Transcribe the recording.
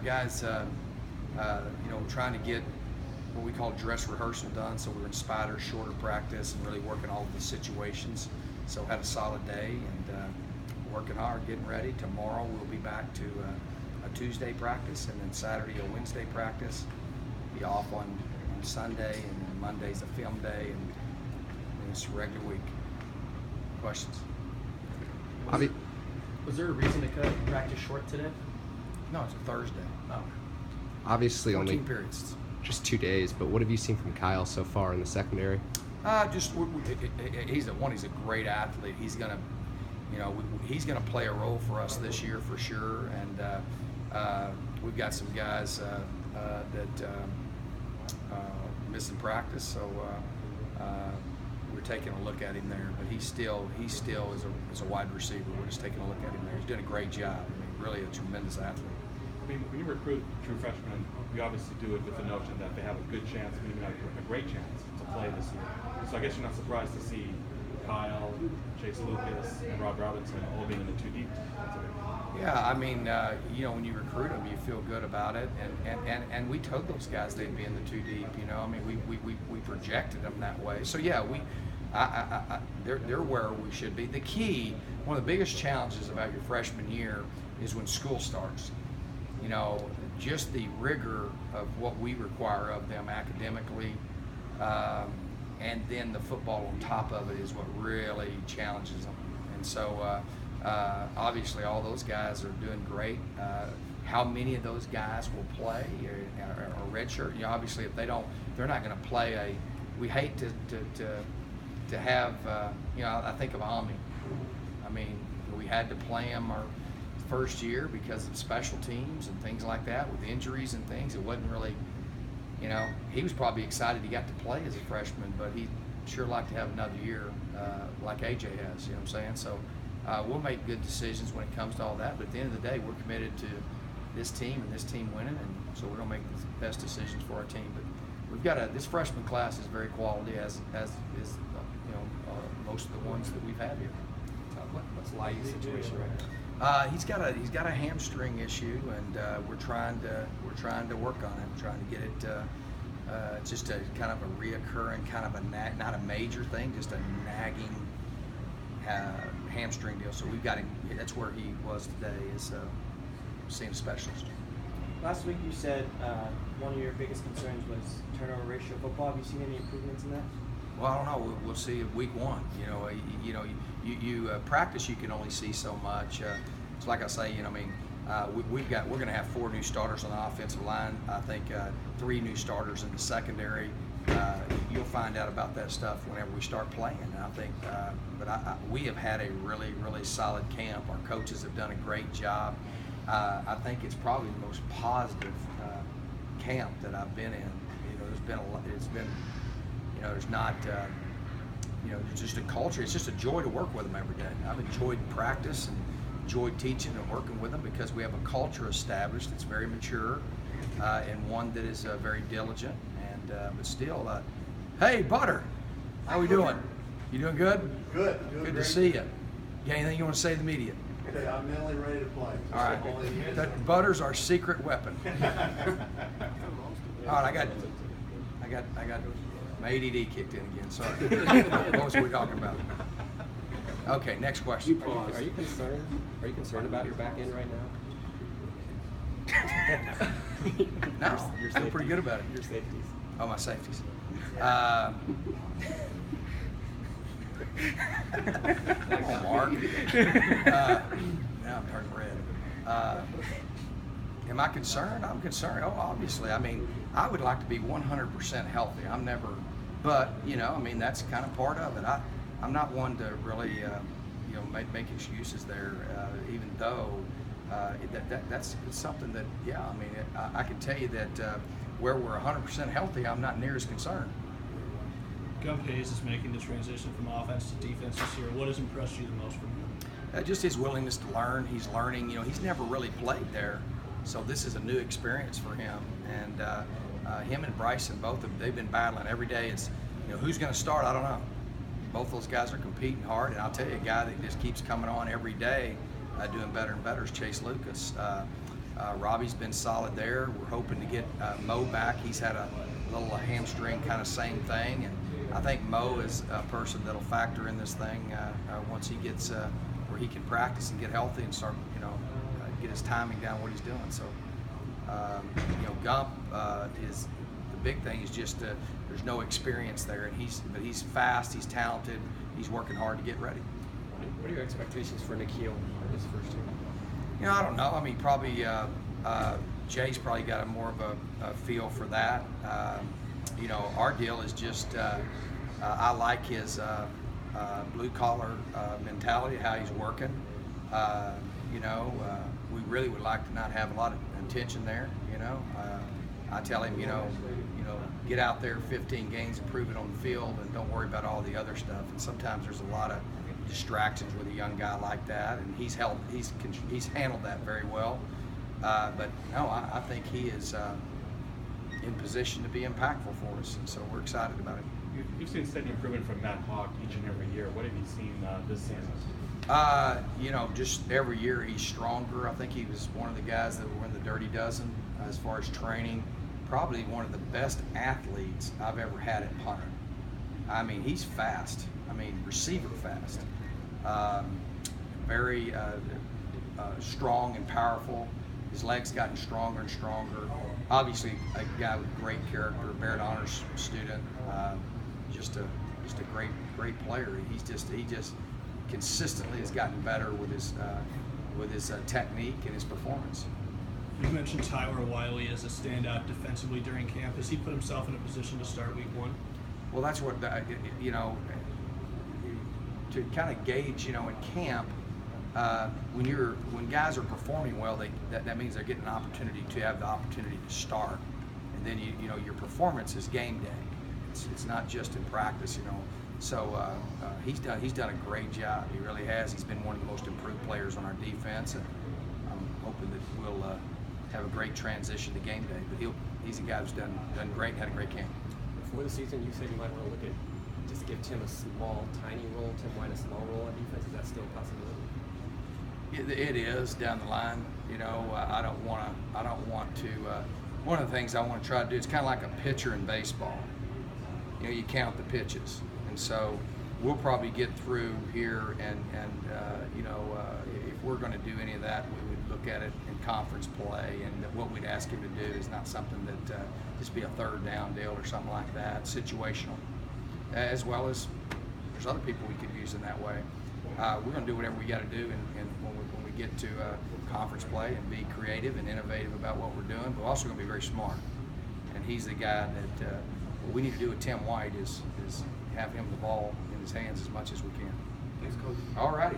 guys, trying to get what we call dress rehearsal done. So we're in spider, shorter practice, and really working all of the situations. So had a solid day and working hard, getting ready. Tomorrow we'll be back to a Tuesday practice, and then Saturday a Wednesday practice. Be off on Sunday, and then Monday's a film day, and it's a regular week. Questions? Was there a reason to cut practice short today? No, it's a Thursday. Oh. Obviously 14 only periods. just 2 days, but what have you seen from Kyle so far in the secondary? He's a great athlete. He's gonna, he's gonna play a role for us this year for sure. And we've got some guys that missing practice, so we're taking a look at him there. But he still is a wide receiver. We're just taking a look at him there. He's doing a great job. I mean, really a tremendous athlete. I mean, when you recruit true freshmen, you obviously do it with the notion that they have a good chance, maybe not a great chance, to play this year. So I guess you're not surprised to see Kyle, Chase Lucas, and Rob Robinson all being in the 2 deep. Yeah, I mean, when you recruit them, you feel good about it, and we told those guys they'd be in the 2 deep. I mean, we projected them that way. So yeah, they're where we should be. The key, one of the biggest challenges about your freshman year is when school starts. Just the rigor of what we require of them academically, and then the football on top of it is what really challenges them. And so obviously all those guys are doing great. How many of those guys will play or redshirt? Obviously if they're not going to play we hate to have, I think of Ami. I mean, we had to play him our first year because of special teams and things like that with injuries and things. It wasn't really, he was probably excited he got to play as a freshman, but he'd sure like to have another year like AJ has, you know what I'm saying? So we'll make good decisions when it comes to all that, but at the end of the day, we're committed to this team and this team winning, and so we're going to make the best decisions for our team. But we've got this freshman class is very quality, as is most of the ones that we've had here. What's Lyu's situation right now? He's got a hamstring issue, and we're trying to work on it. Trying to get it just a kind of a reoccurring kind of a not a major thing, just a nagging hamstring deal. So we've got him. That's where he was today, is seeing a specialist. Last week you said one of your biggest concerns was turnover ratio of football. Have you seen any improvements in that? Well, I don't know. We'll see week one. You practice. You can only see so much. It's like I say. We're going to have 4 new starters on the offensive line. I think 3 new starters in the secondary. You'll find out about that stuff whenever we start playing. And I think, we have had a really, really solid camp. Our coaches have done a great job. I think it's probably the most positive camp that I've been in. There's been a lot. It's been. There's not, there's just a culture. It's just a joy to work with them every day. I've enjoyed practice and enjoyed teaching and working with them because we have a culture established that's very mature and one that is very diligent. And but still, hey, Butter, how we doing? You doing good? Good. Good to see you. You got anything you want to say to the media? Okay, I'm mentally ready to play. All right. Butter's our secret weapon. All right, I got. My ADD kicked in again. Sorry. What was we talking about? Okay, next question. Are you concerned? Are you concerned about your back end right now? No, you're still pretty good about it. Your safeties. Oh, my safeties. Mark. Now I'm turning red. Am I concerned? I'm concerned. Oh, obviously. I mean, I would like to be 100% healthy. I'm never, but that's kind of part of it. I'm not one to really, make excuses there. Even though that's something that, I can tell you that where we're 100% healthy, I'm not near as concerned. Gov Hayes is making the transition from offense to defense this year. What has impressed you the most from him? Just his willingness to learn. He's learning. He's never really played there. So this is a new experience for him, and him and Bryson, both of them, they've been battling every day. It's, who's going to start? I don't know. Both those guys are competing hard, and I'll tell you, a guy that just keeps coming on every day, doing better and better is Chase Lucas. Robbie's been solid there. We're hoping to get Mo back. He's had a little hamstring kind of same thing, and I think Mo is a person that'll factor in this thing once he gets where he can practice and get healthy and start, get his timing down what he's doing. So, Gump is the big thing is just there's no experience there, and he's fast, he's talented, he's working hard to get ready. What are your expectations for Nikhil for his first year? I don't know. I mean, probably Jay's probably got more of a feel for that. Our deal is just I like his blue collar mentality, how he's working. We really would like to not have a lot of attention there. I tell him, get out there 15 games and prove it on the field, and don't worry about all the other stuff. And sometimes there's a lot of distractions with a young guy like that, and he's handled that very well. But no, I think he is in position to be impactful for us, and so we're excited about it. You've seen steady improvement from Matt Hawk each and every year. What have you seen this season? Just every year he's stronger. I think he was one of the guys that were in the Dirty Dozen as far as training. Probably one of the best athletes I've ever had at punter. I mean, he's fast. I mean, receiver fast. Very strong and powerful. His legs gotten stronger and stronger. Obviously, a guy with great character, Barrett Honors student. Just a great player. He just consistently has gotten better with his technique and his performance. You mentioned Tyler Wiley as a standout defensively during camp. Has he put himself in a position to start week 1? Well, that's what to kind of gauge. In camp, when guys are performing well, that means they're getting an opportunity to have the opportunity to start, and then your performance is game day. It's not just in practice. So he's done a great job. He really has. He's been one of the most improved players on our defense, and I'm hoping that we'll have a great transition to game day. But he's a guy who's done great, had a great camp. Before the season, you said you might want to look at just give Tim a tiny role, Tim White a small role on defense. Is that still a possibility? It is down the line. I don't want to. One of the things I want to try to do, it's kind of like a pitcher in baseball. You count the pitches, and so we'll probably get through here, and if we're going to do any of that, we would look at it in conference play, and what we'd ask him to do is not something that just be a third down deal or something like that, situational, as well as there's other people we could use in that way. We're going to do whatever we got to do, and when we get to conference play, and be creative and innovative about what we're doing, but we're also going to be very smart. And he's the guy that what we need to do with Tim White is have him the ball in his hands as much as we can. Thanks, Coach. All righty.